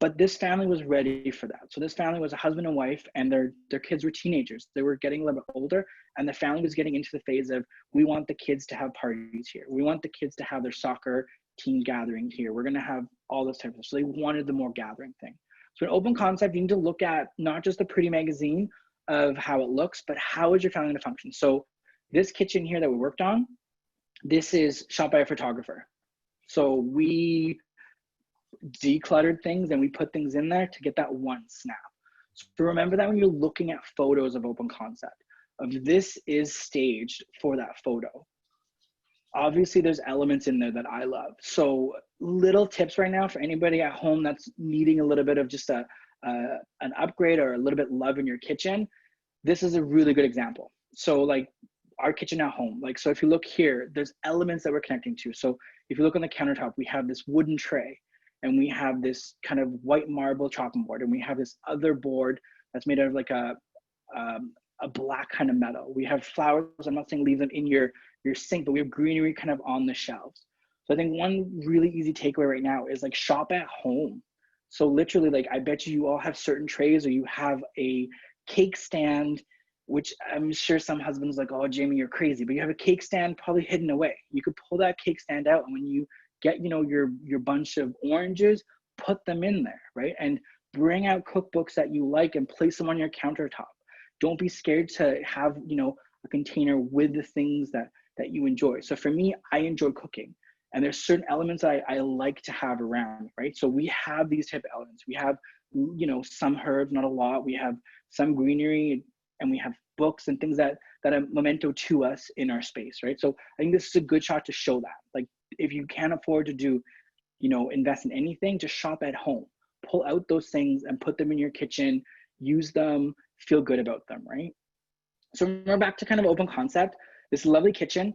but this family was ready for that. So this family was a husband and wife and their kids were teenagers. They were getting a little bit older and the family was getting into the phase of, we want the kids to have parties here. We want the kids to have their soccer team gathering here. We're going to have all this type of stuff. So they wanted the more gathering thing. So an open concept, you need to look at not just the pretty magazine of how it looks, but how is your family going to function? So this kitchen here that we worked on, this is shot by a photographer. So we decluttered things and we put things in there to get that one snap. So remember that when you're looking at photos of open concept, of this is staged for that photo. Obviously there's elements in there that I love. So little tips right now for anybody at home that's needing a little bit of just an upgrade or a little bit love in your kitchen. This is a really good example. So like our kitchen at home, like, so if you look here, there's elements that we're connecting to. So if you look on the countertop, we have this wooden tray and we have this kind of white marble chopping board and we have this other board that's made out of like a black kind of metal. We have flowers, I'm not saying leave them in your sink, but we have greenery kind of on the shelves. So I think one really easy takeaway right now is like shop at home. So literally, like, I bet you all have certain trays or you have a cake stand, which I'm sure some husbands like, oh, Jamie, you're crazy, but you have a cake stand probably hidden away. You could pull that cake stand out and when you get, you know, your bunch of oranges, put them in there, right? And bring out cookbooks that you like and place them on your countertop. Don't be scared to have, you know, a container with the things that you enjoy. So for me, I enjoy cooking and there's certain elements I like to have around, right? So we have these type of elements. We have, you know, some herbs, not a lot. We have some greenery and we have books and things that are memento to us in our space, right? So I think this is a good shot to show that. Like if you can't afford to do, you know, invest in anything, just shop at home. Pull out those things and put them in your kitchen, use them, feel good about them, right? So we're back to kind of open concept. This lovely kitchen,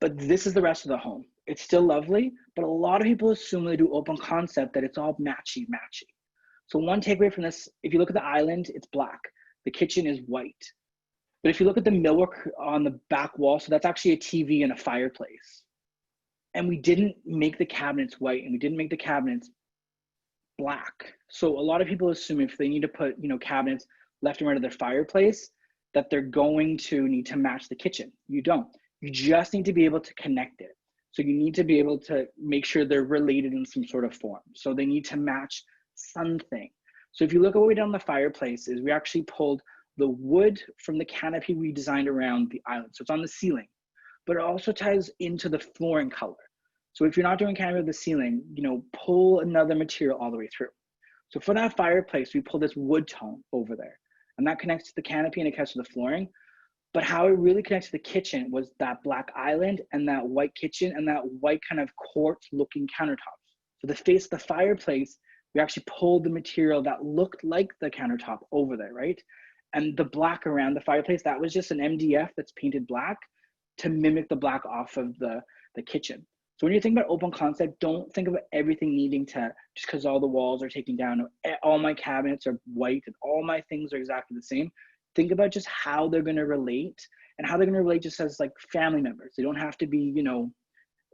but this is the rest of the home. It's still lovely, but a lot of people assume when they do open concept that it's all matchy. So one takeaway from this, if you look at the island, it's black. The kitchen is white. But if you look at the millwork on the back wall, so that's actually a TV and a fireplace. And we didn't make the cabinets white and we didn't make the cabinets black. So a lot of people assume if they need to put, you know, cabinets left and right of their fireplace, that they're going to need to match the kitchen. You don't. You just need to be able to connect it. So you need to be able to make sure they're related in some sort of form. So they need to match something. So if you look at what we did on the fireplace is we actually pulled the wood from the canopy we designed around the island. So it's on the ceiling, but it also ties into the flooring color. So if you're not doing canopy of the ceiling, you know, pull another material all the way through. So for that fireplace, we pull this wood tone over there, and that connects to the canopy and it connects to the flooring. But how it really connects to the kitchen was that black island and that white kitchen and that white kind of quartz looking countertops. So the face of the fireplace, we actually pulled the material that looked like the countertop over there, right? And the black around the fireplace, that was just an MDF that's painted black to mimic the black off of the kitchen. So when you think about open concept, don't think about everything needing to, just because all the walls are taken down, all my cabinets are white and all my things are exactly the same. Think about just how they're going to relate and how they're going to relate just as like family members. They don't have to be, you know,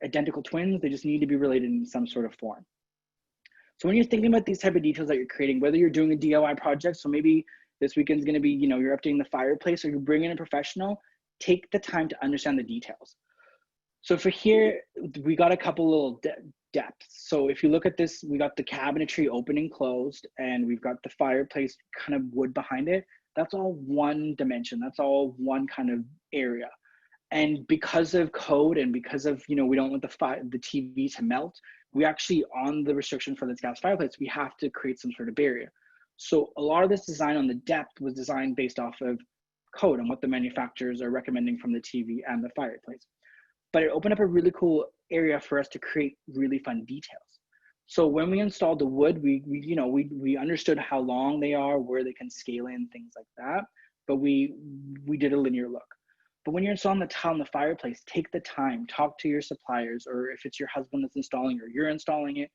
identical twins. They just need to be related in some sort of form. So when you're thinking about these type of details that you're creating, whether you're doing a DIY project, so maybe this weekend's going to be, you know, you're updating the fireplace or you're bringing in a professional, take the time to understand the details. So for here, we got a couple little depths. So if you look at this, we got the cabinetry open and closed, and we've got the fireplace kind of wood behind it. That's all one dimension. That's all one kind of area. And because of code and because of, you know, we don't want the TV to melt, we actually, on the restriction for this gas fireplace, we have to create some sort of barrier. So a lot of this design on the depth was designed based off of code and what the manufacturers are recommending from the TV and the fireplace. But it opened up a really cool area for us to create really fun details. So when we installed the wood, we understood how long they are, where they can scale in, things like that. But we did a linear look. But when you're installing the tile in the fireplace, take the time, talk to your suppliers, or if it's your husband that's installing or you're installing it,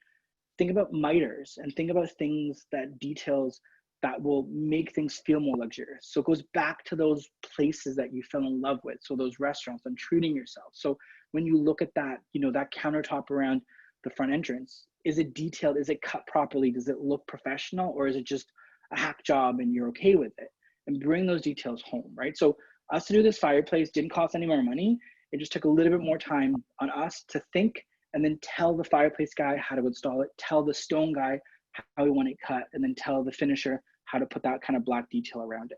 think about miters and think about things that details that will make things feel more luxurious. So it goes back to those places that you fell in love with. So those restaurants and treating yourself. So when you look at that, you know, that countertop around the front entrance, is it detailed? Is it cut properly? Does it look professional? Or is it just a hack job and you're okay with it? And bring those details home, right? So us to do this fireplace didn't cost any more money. It just took a little bit more time on us to think and then tell the fireplace guy how to install it, tell the stone guy how we want it cut, and then tell the finisher how to put that kind of black detail around it.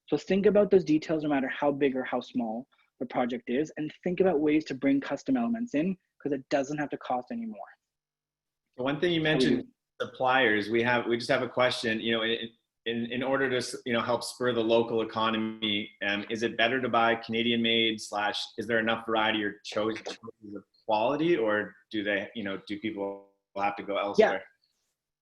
So think about those details no matter how big or how small the project is, and think about ways to bring custom elements in because it doesn't have to cost any more. One thing you mentioned, suppliers, we just have a question, you know, in order to, you know, help spur the local economy, is it better to buy Canadian made / is there enough variety or choice of quality, or do they, you know, do people have to go elsewhere? Yeah.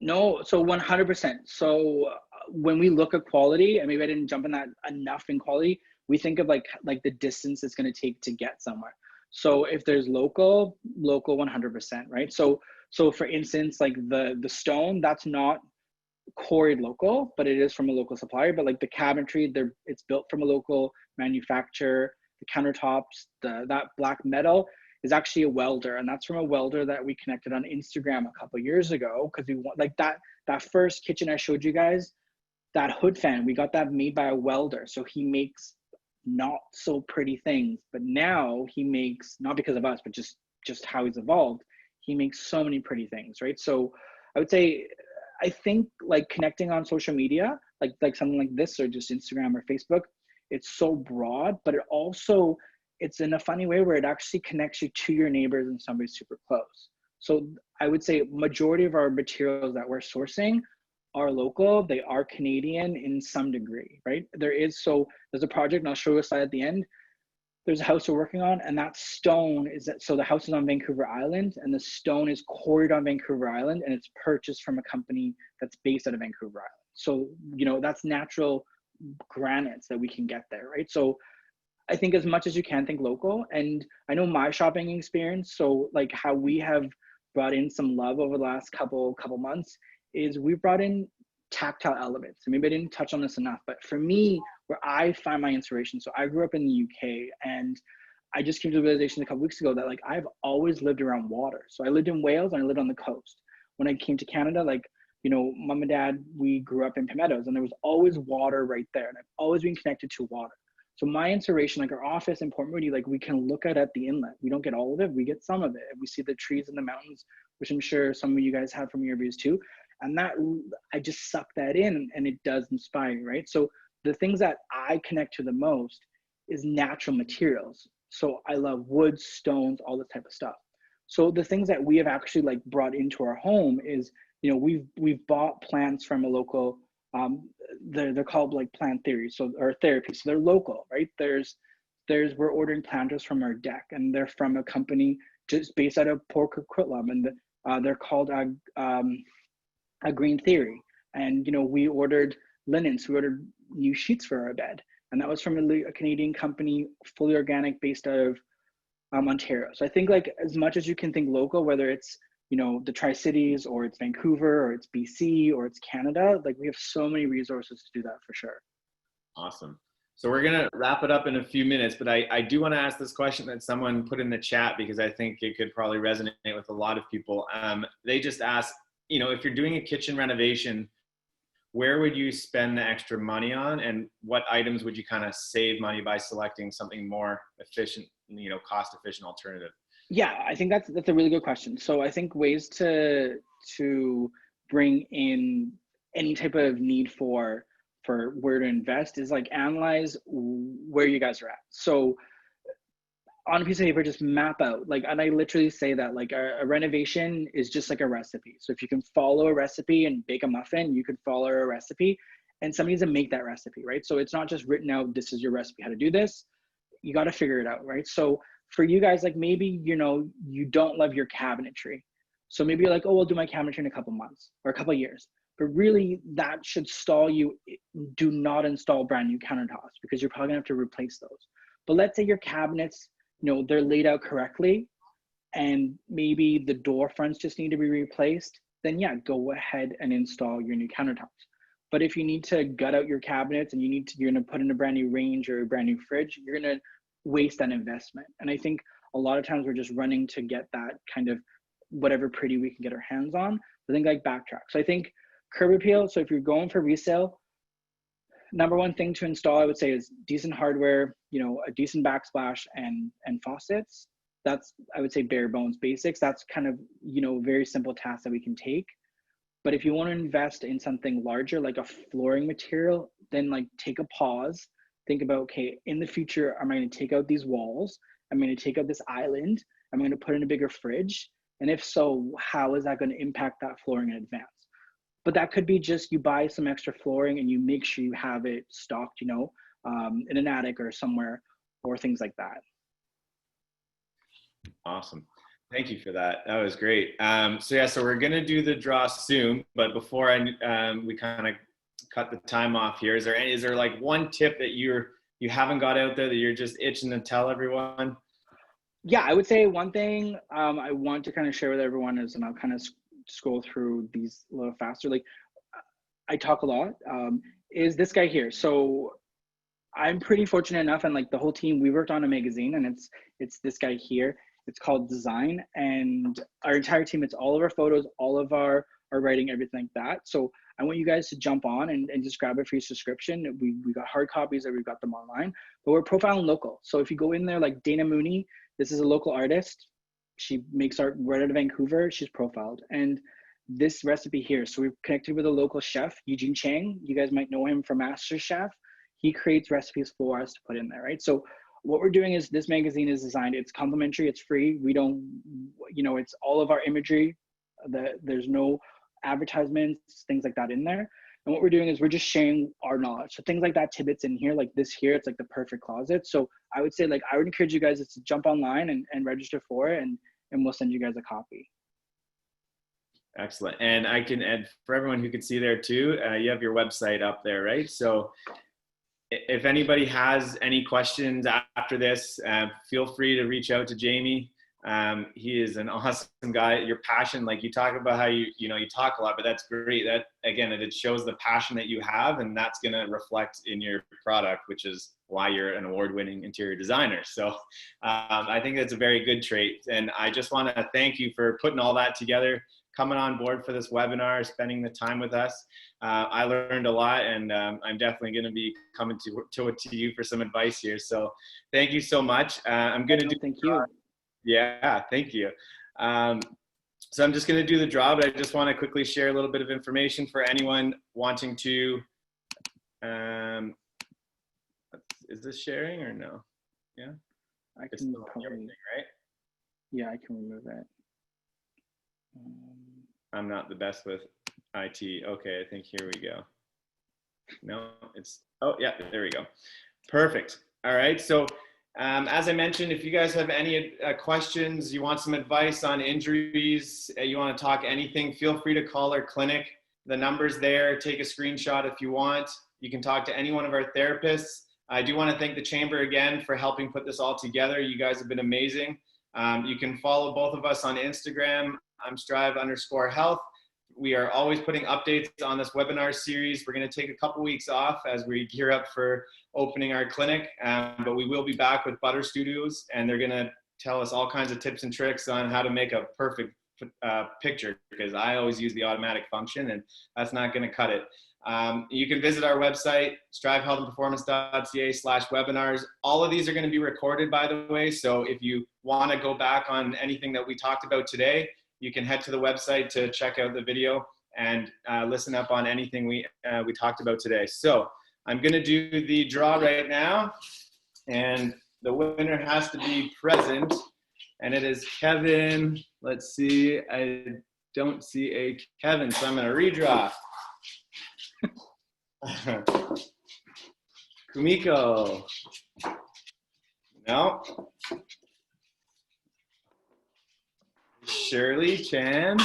No, so 100%. So when we look at quality, and maybe I didn't jump in that enough in quality, we think of like the distance it's going to take to get somewhere. So if there's local 100%, right? So for instance, like the stone, that's not quarried local, but it is from a local supplier. But like the cabinetry, it's built from a local manufacturer. The countertops, that black metal is actually a welder, and that's from a welder that we connected on Instagram a couple of years ago because we want like that first kitchen I showed you guys, that hood fan, we got that made by a welder. So he makes not so pretty things, but now he makes, not because of us, but just how he's evolved, he makes so many pretty things, right? So I would say, I think like connecting on social media, like something like this or just Instagram or Facebook, it's so broad, but it's in a funny way where it actually connects you to your neighbors and somebody super close. So I would say majority of our materials that we're sourcing are local. They are Canadian in some degree, right? There's a project, and I'll show you a slide at the end. There's a house we're working on, and that stone so the house is on Vancouver Island, and the stone is quarried on Vancouver Island, and it's purchased from a company that's based out of Vancouver Island. So, you know, that's natural granites that we can get there, right? So I think as much as you can think local. And I know my shopping experience, so like how we have brought in some love over the last couple months is we brought in tactile elements. And maybe I didn't touch on this enough, but for me, where I find my inspiration, so I grew up in the UK, and I just came to the realization a couple weeks ago that like I've always lived around water. So I lived in Wales and I lived on the coast. When I came to Canada, like mom and dad, we grew up in Pimeados, and there was always water right there, and I've always been connected to water. So my inspiration, like our office in Port Moody, like we can look at the inlet. We don't get all of it, we get some of it. And we see the trees in the mountains, which I'm sure some of you guys have from your views too. And that, I just suck that in, and it does inspire me, right? So the things that I connect to the most is natural materials. So I love wood, stones, all this type of stuff. So the things that we have actually like brought into our home is, we've bought plants from a local, they're called like plant theory, or therapy. So they're local, right? We're ordering planters from our deck, and they're from a company just based out of Port Coquitlam, and they're called a green theory. And we ordered linens, we ordered new sheets for our bed, and that was from a Canadian company, fully organic, based out of Ontario. So I think like as much as you can think local, whether it's the Tri-Cities, or it's Vancouver, or it's BC, or it's Canada, like we have so many resources to do that for sure. Awesome. So we're going to wrap it up in a few minutes, but I do want to ask this question that someone put in the chat, because I think it could probably resonate with a lot of people. They just asked, if you're doing a kitchen renovation, where would you spend the extra money on, and what items would you kind of save money by selecting something more efficient, cost efficient alternative? Yeah, I think that's a really good question. So I think ways to bring in any type of need for where to invest is like analyze where you guys are at. So on a piece of paper, just map out, like, and I literally say that like a renovation is just like a recipe. So if you can follow a recipe and bake a muffin, you could follow a recipe, and somebody needs to make that recipe, right? So it's not just written out, this is your recipe, how to do this. You got to figure it out, right? So for you guys, like maybe, you don't love your cabinetry. So maybe you're like, oh, I'll do my cabinetry in a couple months or a couple of years. But really that should stall you. Do not install brand new countertops, because you're probably gonna have to replace those. But let's say your cabinets, they're laid out correctly, and maybe the door fronts just need to be replaced, then yeah, go ahead and install your new countertops. But if you need to gut out your cabinets and you're gonna put in a brand new range or a brand new fridge, you're gonna waste that investment. And I think a lot of times we're just running to get that kind of whatever pretty we can get our hands on. I think like backtrack. So I think curb appeal. So if you're going for resale, number one thing to install, I would say, is decent hardware, a decent backsplash and faucets. That's, I would say, bare bones basics. That's kind of, very simple tasks that we can take. But if you want to invest in something larger, like a flooring material, then like take a pause. Think about, okay, in the future, am I going to take out these walls? I'm going to take out this island. I'm going to put in a bigger fridge. And if so, how is that going to impact that flooring in advance? But that could be just you buy some extra flooring and you make sure you have it stocked, in an attic or somewhere, or things like that. Awesome. Thank you for that. That was great. So we're going to do the draw soon, but before we kind of cut the time off here, is there like one tip that you haven't got out there that you're just itching to tell everyone? Yeah, I would say one thing I want to kind of share with everyone is, and I'll kind of scroll through these a little faster, like I talk a lot, is this guy here. So I'm pretty fortunate enough, and like the whole team, we worked on a magazine, and it's this guy here. It's called Design, and our entire team, it's all of our photos, all of our writing, everything like that. So I want you guys to jump on and just grab it for your subscription. We got hard copies, or we've got them online, but we're profiling local. So if you go in there, like Dana Mooney, this is a local artist. She makes art right out of Vancouver. She's profiled. And this recipe here, so we've connected with a local chef, Eugene Chang. You guys might know him from MasterChef. He creates recipes for us to put in there, right? So what we're doing is, this magazine is designed, it's complimentary, it's free. We don't, it's all of our imagery. There's no advertisements, things like that in there. And what we're doing is we're just sharing our knowledge. So things like that, tidbits in here, like this here, it's like the perfect closet. So I would say, like, I would encourage you guys to jump online and register for it, and we'll send you guys a copy. Excellent. And I can add, for everyone who can see there too, you have your website up there, right? So if anybody has any questions after this, feel free to reach out to Jamie. He is an awesome guy. Your passion, like you talk about how you talk a lot, but that's great. That, again, it shows the passion that you have, and that's going to reflect in your product, which is why you're an award-winning interior designer. So I think that's a very good trait. And I just want to thank you for putting all that together. coming on board for this webinar, spending the time with us. I learned a lot, and I'm definitely going to be coming to you for some advice here. So thank you so much. I'm going to do. Thank you. Yeah, thank you. So I'm just going to do the draw, but I just want to quickly share a little bit of information for anyone wanting to. Is this sharing or no? Yeah, I can probably, everything, right? Yeah, I can remove it. I'm not the best with IT. Okay, I think here we go. No, it's, oh yeah, there we go. Perfect. All right, so as I mentioned, if you guys have any questions, you want some advice on injuries, you want to talk anything, feel free to call our clinic. The number's there. Take a screenshot if you want. You can talk to any one of our therapists. I do want to thank the Chamber again for helping put this all together. You guys have been amazing. You can follow both of us on Instagram. I'm strive_health. We are always putting updates on this webinar series. We're going to take a couple weeks off as we gear up for opening our clinic, but we will be back with Butter Studios, and they're going to tell us all kinds of tips and tricks on how to make a perfect picture, because I always use the automatic function, and that's not going to cut it. You can visit our website, strivehealthandperformance.ca/webinars. All of these are going to be recorded, by the way, so if you want to go back on anything that we talked about today, you can head to the website to check out the video and listen up on anything we talked about today. So I'm going to do the draw right now, and the winner has to be present, and it is Kevin. Let's see, I don't see a Kevin, so I'm going to redraw. Kumiko. No. Shirley Chan.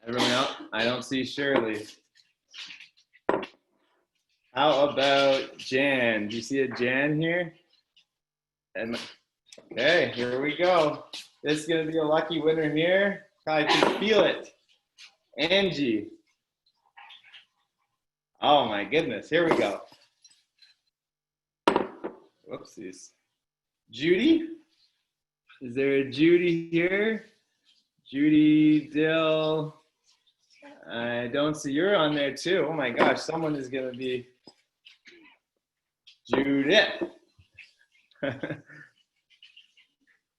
Everyone else? I don't see Shirley. How about Jan? Do you see a Jan here? And okay, here we go. This is going to be a lucky winner here. I can feel it. Angie. Oh my goodness, here we go. Whoopsies. Judy? Is there a Judy here? Judy Dill. I don't see, you're on there too. Oh my gosh, someone is going to be Judith.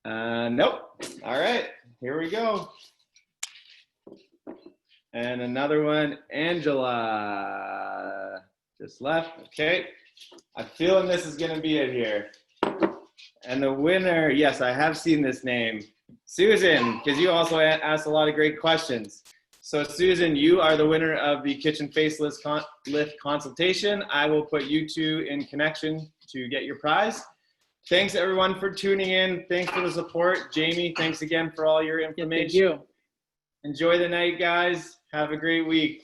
Nope. All right, here we go. And another one, Angela. Just left. Okay. I'm feeling this is going to be it here. And the winner, yes, I have seen this name. Susan, because you also asked a lot of great questions. So Susan, you are the winner of the kitchen facelift consultation. I will put you two in connection to get your prize. Thanks everyone for tuning in. Thanks for the support. Jamie, thanks again for all your information. Thank you. Enjoy the night, guys. Have a great week.